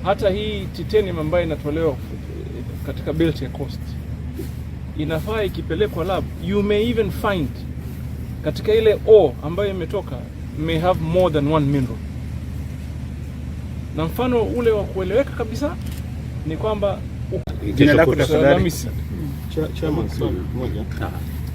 hata hii titanium ambayo inatolewa katika belt ya coast inafaa ikipelekwa lab, you may even find katika ile ore ambayo imetoka may have more than one mineral. Na mfano ule wa kueleweka kabisa ni kwamba jina lako tafadhali. Chairman, moja.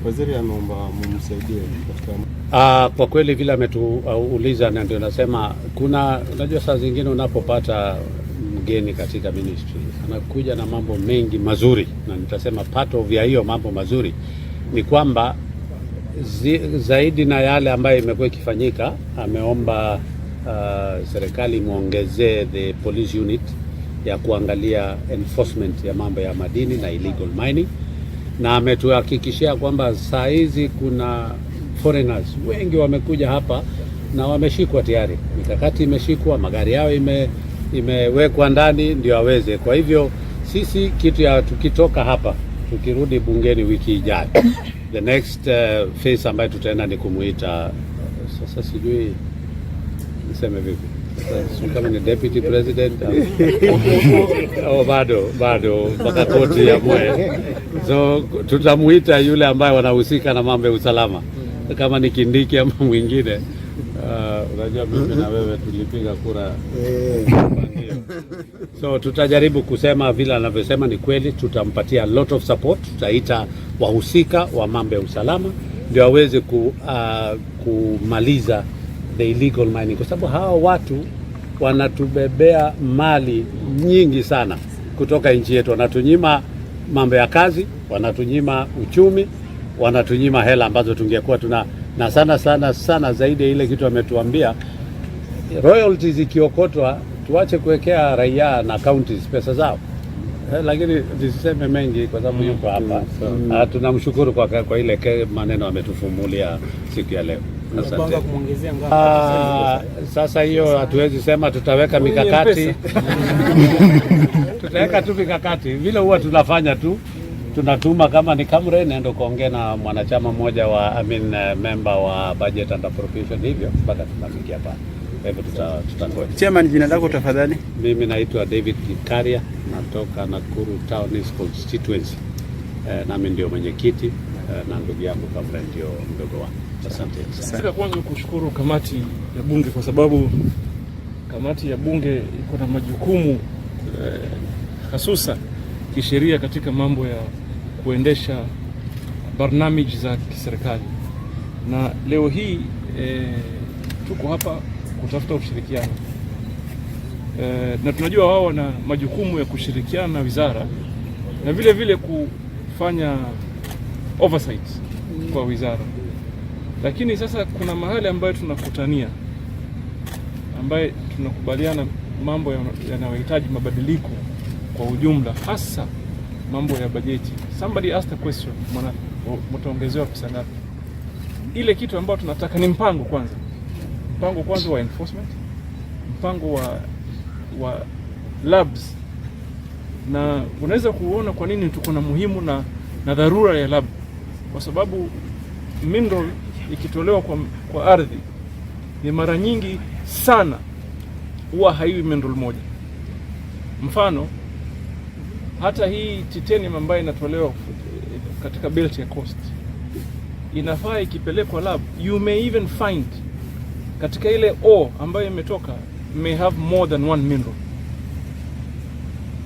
Waziri ameomba mumsaidie katika kwa kweli vile ametuuliza na ndio nasema unajua saa zingine unapopata mgeni katika ministry anakuja na mambo mengi mazuri, na nitasema part of ya hiyo mambo mazuri ni kwamba zaidi na yale ambayo imekuwa ikifanyika, ameomba serikali muongezee the police unit ya kuangalia enforcement ya mambo ya madini na illegal mining, na ametuhakikishia kwamba saa hizi kuna foreigners wengi wamekuja hapa na wameshikwa tayari, mikakati imeshikwa, magari yao imewekwa ndani ndio aweze. Kwa hivyo sisi kitu ya tukitoka hapa tukirudi bungeni wiki ijayo the next phase ambayo tutaenda ni kumuita sasa, sijui niseme vipi kama ni deputy president bado mpaka koti ya mwe, so tutamuita yule ambaye wanahusika na mambo ya usalama, kama ni Kindiki ama mwingine. Unajua mimi na wewe tulipiga kura so tutajaribu kusema vile anavyosema ni kweli, tutampatia lot of support, tutaita wahusika wa mambo ya usalama ndio aweze kumaliza the illegal mining, kwa sababu hawa watu wanatubebea mali nyingi sana kutoka nchi yetu, wanatunyima mambo ya kazi, wanatunyima uchumi, wanatunyima hela ambazo tungekuwa na sana zaidi ile kitu ametuambia royalties ikiokotwa tuache kuwekea raia na counties pesa zao. Lakini nisiseme mengi kwa sababu yuko hapa. Tunamshukuru kwa ile maneno ametufumulia siku ya leo. Asante. Sasa hiyo hatuwezi sema, tutaweka mikakati. Tutaweka tu mikakati vile huwa tunafanya tu. Tunatuma kama ni Kamre nendo kuongea na mwanachama mmoja wa member wa budget and appropriation, hivyo mpaka tunafikia hapa. Hivyo tutangoja. Chairman, jina lako tafadhali. Mimi naitwa David Kikaria, natoka Nakuru Town East Constituency. Nami ndio mwenyekiti na ndugu yangu Kamre ndio mdogo wangu. Asante. Sasa kwanza kushukuru kamati ya bunge kwa sababu kamati ya bunge iko na majukumu hasusa kisheria katika mambo ya kuendesha barnamiji za kiserikali, na leo hii tuko hapa kutafuta ushirikiano na tunajua wao wana majukumu ya kushirikiana na wizara na vile vile kufanya oversight kwa wizara, lakini sasa kuna mahali ambayo tunakutania, ambaye tunakubaliana mambo yanayohitaji mabadiliko kwa ujumla, hasa mambo ya bajeti. Somebody asked a question, mtaongezewa pesa ngapi? Ile kitu ambayo tunataka ni mpango kwanza wa enforcement, mpango wa labs, na unaweza kuona kwa nini tuko na muhimu na dharura ya lab, kwa sababu mineral ikitolewa kwa ardhi ni mara nyingi sana huwa haiwi mineral moja. Mfano hata hii titanium ambayo inatolewa katika belt ya coast inafaa ikipelekwa lab, you may even find katika ile ore ambayo imetoka may have more than one mineral.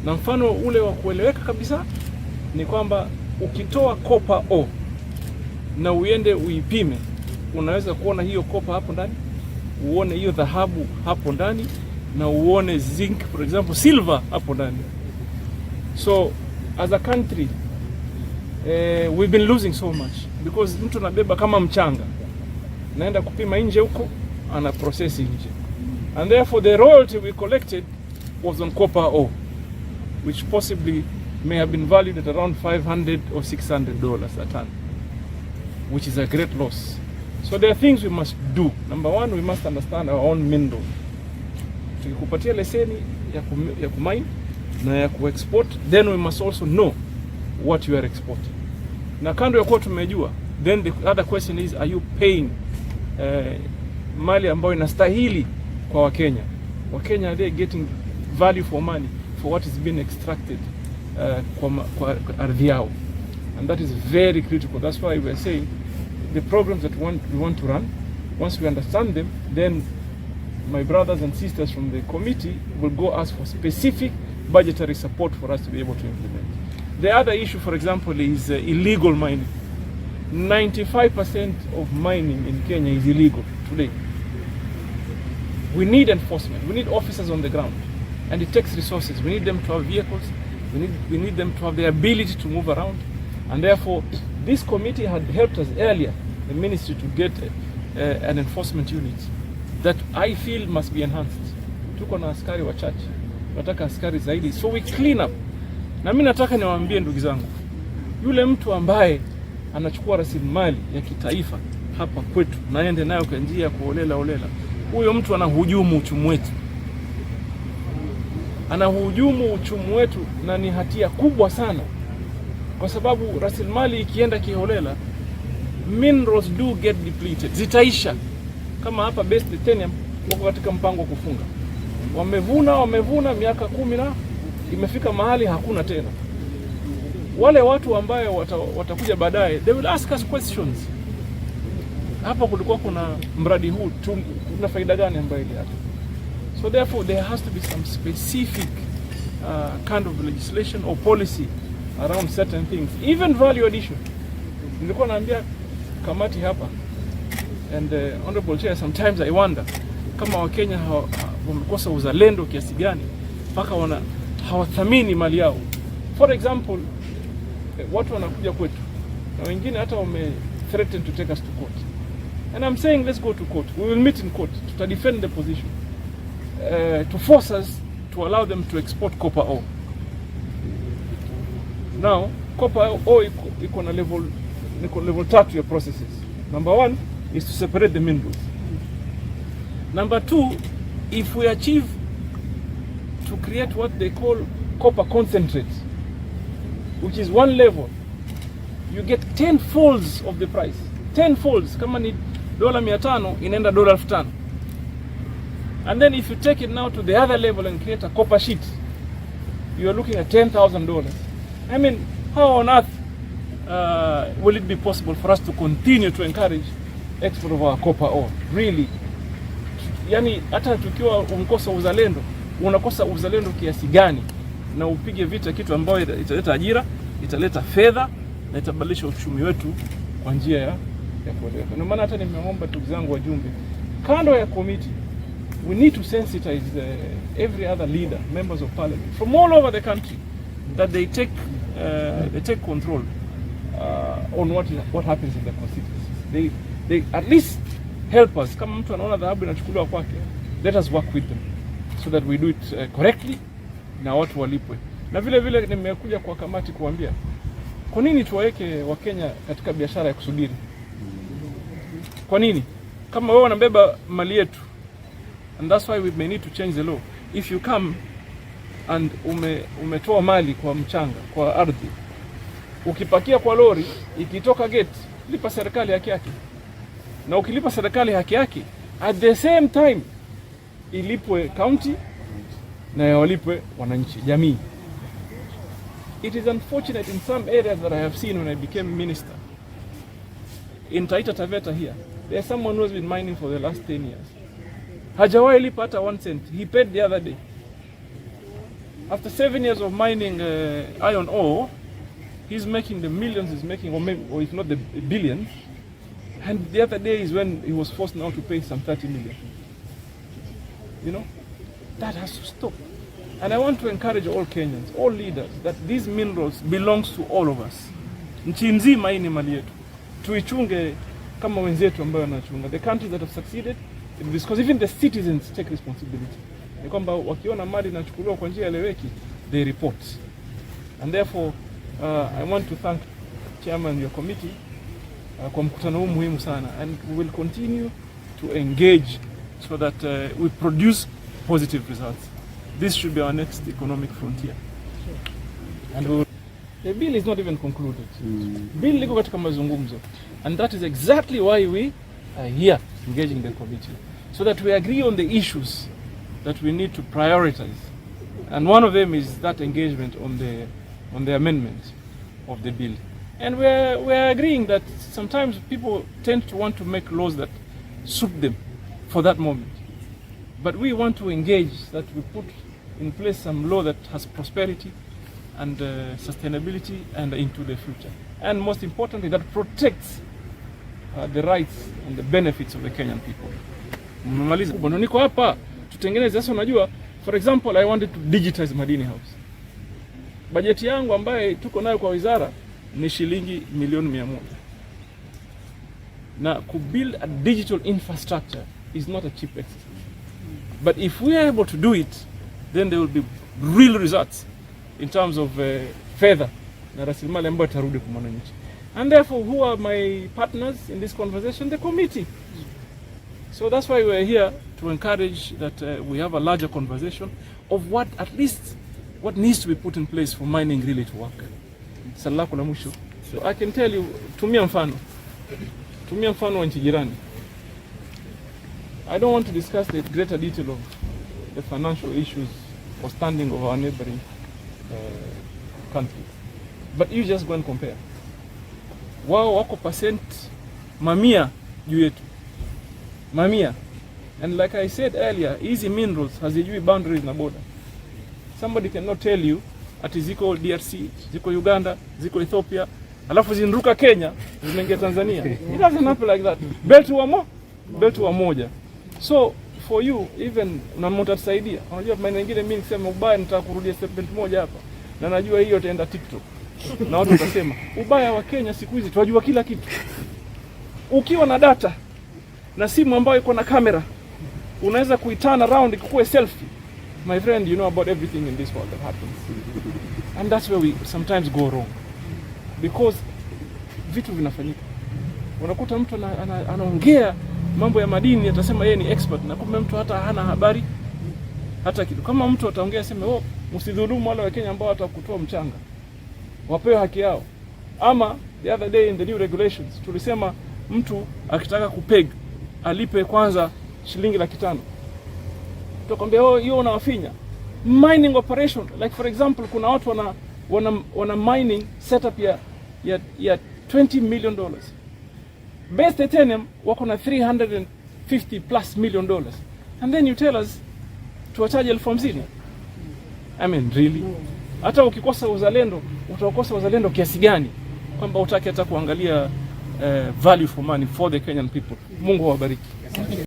Na mfano ule wa kueleweka kabisa ni kwamba ukitoa copper ore na uende uipime, unaweza kuona hiyo copper hapo ndani, uone hiyo dhahabu hapo ndani, na uone zinc, for example silver hapo ndani. So as a country we've been losing so much because mtu anabeba kama mchanga, naenda kupima nje huko, ana process nje, and therefore the royalty we collected was on copper ore, which possibly may have been valued at around $500 or $600 a ton, which is a great loss. So there are things we must do. Number one, we must understand our own mineral. Tukikupatia leseni ya kumine na ya kuexport, then we must also know what you are exporting. Na kando ya kuwa tumejua, then the other question is, are you paying mali ambayo inastahili kwa Wakenya? Wakenya, are they getting value for money for what is being extracted kwa ardhi yao, and that is very critical. That's why we are saying the programs that we want to run, once we understand them, then my brothers and sisters from the committee will go ask for specific budgetary support for us to be able to implement. The other issue, for example, is illegal mining. 95% of mining in Kenya is illegal today. We need enforcement. We need officers on the ground, and it takes resources. We need them to have vehicles. We need them to have the ability to move around, and therefore this committee had helped us earlier, the ministry, to get an enforcement unit that I feel must be enhanced. Tuko na askari wachache, nataka askari zaidi, so we clean up. Na mimi nataka niwaambie ndugu zangu, yule mtu ambaye anachukua rasilimali ya kitaifa hapa kwetu naende nayo kwa njia ya kuolela, huyo mtu anahujumu uchumi wetu. Anahujumu uchumi wetu, na ni hatia kubwa sana, kwa sababu rasilimali ikienda kiholela, minerals do get depleted, zitaisha. Kama hapa base titanium wako katika mpango wa kufunga, wamevuna miaka 10 na imefika mahali hakuna tena. Wale watu ambayo watakuja baadaye, they will ask us questions. Hapa kulikuwa kuna mradi huu, tuna faida gani ambayo ilipata? So therefore there has to be some specific kind of legislation or policy around certain things, even value addition. Nilikuwa naambia kamati hapa, and honorable chair, sometimes I wonder kama Wakenya wamekosa uzalendo kiasi gani mpaka hawathamini mali yao. For example, watu wanakuja kwetu na wengine hata threaten to take us to court, and I'm saying let's go to court. We will meet in court to defend the position, to force us to allow them to export copper ore. Now copper ore iko na level 3 ya processes. Number 1 is to separate the minerals. Number 2, if we achieve to create what they call copper concentrate, which is one level, you get 10 folds of the price. 10 folds. Kama ni $500 inaenda $5,000. And then if you take it now to the other level and create a copper sheet, you are looking at $10,000. I mean, how on earth will it be possible for us to continue to encourage export of our copper ore? Really? Yani hata tukiwa unkosa uzalendo, unakosa uzalendo kiasi gani na upige vita kitu ambayo italeta ajira, italeta fedha na itabadilisha uchumi wetu kwa njia ya kueleweka. Ndio maana hata nimeomba ndugu zangu wajumbe, kando ya committee, we need to sensitize every other leader, members of parliament from all over the country, that they take control on what happens in the constituencies. They at least help us. Kama mtu anaona dhahabu inachukuliwa kwake, let us work with them so that we do it correctly na watu walipwe. Na vile vile nimekuja kwa kamati kuambia, kwa nini tuwaweke Wakenya katika biashara ya kusubiri? Kwa nini? Kama wewe unabeba mali yetu, and that's why we may need to change the law. If you come and umetoa mali kwa mchanga, kwa ardhi, ukipakia kwa lori, ikitoka gate, lipa serikali haki yake. Na ukilipa serikali haki yake, at the same time ilipwe county na walipwe wananchi, jamii. It is unfortunate in some areas that I have seen when I became minister. In Taita Taveta here, there's someone who has been mining for the last 10 years. Hajawahi lipa hata 1 cent. He paid the other day. After 7 years of mining iron ore, he's making the millions he's making, or if not the billions. And the other day is when he was forced now to pay some 30 million. You know, that has to stop. And I want to encourage all Kenyans, all leaders, that these minerals belongs to all of us. Nchi nzima hii ni mali yetu. Tuichunge kama wenzetu ambao wanachunga. The countries that have succeeded, because even the citizens take responsibility. Ni kwamba wakiona mali inachukuliwa kwa njia eleweki, they report. And therefore, I want to thank Chairman your committee kwa mkutano huu muhimu sana, and we will continue to engage so that we produce positive results. This should be our next economic frontier. And the bill is not even concluded. Bill liko katika mazungumzo, and that is exactly why we are here engaging the committee, so that we agree on the issues that we need to prioritize And one of them is that engagement on the amendments of the bill. And we're agreeing that sometimes people tend to want to make laws that suit them for that moment. But we want to engage that we put in place some law that has prosperity and sustainability and into the future. And most importantly, that protects the rights and the benefits of the Kenyan people. Mmaliza bwana, niko hapa tutengeneze sasa. Unajua, for example, I wanted to digitize Madini House. Bajeti yangu ambaye tuko nayo kwa wizara ni shilingi milioni 100. Na to build a digital infrastructure is not a cheap exercise. But if we are able to do it, then there will be real results in terms of fedha na rasilimali ambayo tarudi kwa mwananchi. And therefore, who are my partners in this conversation? The committee. So that's why we're here to encourage that we have a larger conversation of what, at least, what needs to be put in place for mining really to work. Salako la mwisho. So I can tell you, tumia mfano wa nchi jirani. I don't want to discuss the greater detail of the financial issues or standing of our neighboring countries. But you just go and compare. Wao wako percent mamia juu yetu. Mamia. And like I said earlier, easy minerals hazijui boundaries na border. Somebody cannot tell you ati ziko DRC, ziko Uganda, ziko Ethiopia, alafu zinruka Kenya, zimeingia Tanzania. It doesn't happen like that. Belt wa moja. So for you, even unamtatusaidia. Unajua maana nyingine mimi nikisema ubaya nitakurudia statement moja hapa. Na najua hiyo itaenda TikTok. Na watu watasema, ubaya wa Kenya siku hizi tunajua kila kitu. Ukiwa na data na simu ambayo iko na kamera, unaweza kuiturn around ikukue selfie. My friend, you know about everything in this world that happens. And that's where we sometimes go wrong. Because vitu vinafanyika. Unakuta mtu anaongea mambo ya madini, atasema yeye ni expert, na kumbe mtu hata hana habari hata kitu. Kama mtu ataongea aseme, "Oh, msidhulumu wale wa Kenya ambao watakutoa mchanga. Wapewe haki yao." Ama the other day in the new regulations tulisema mtu akitaka kupeg alipe kwanza shilingi 500. Tukwambia, "Oh, hiyo unawafinya." Mining operation, like for example, kuna watu wana mining setup ya $20 million. Best titanium wako na $350+ million. And then you tell us tuwachaje 50,000. I mean, really? Hata ukikosa uzalendo, utakosa uzalendo kiasi gani kwamba utaki hata kuangalia value for money for the Kenyan people. Mungu awabariki.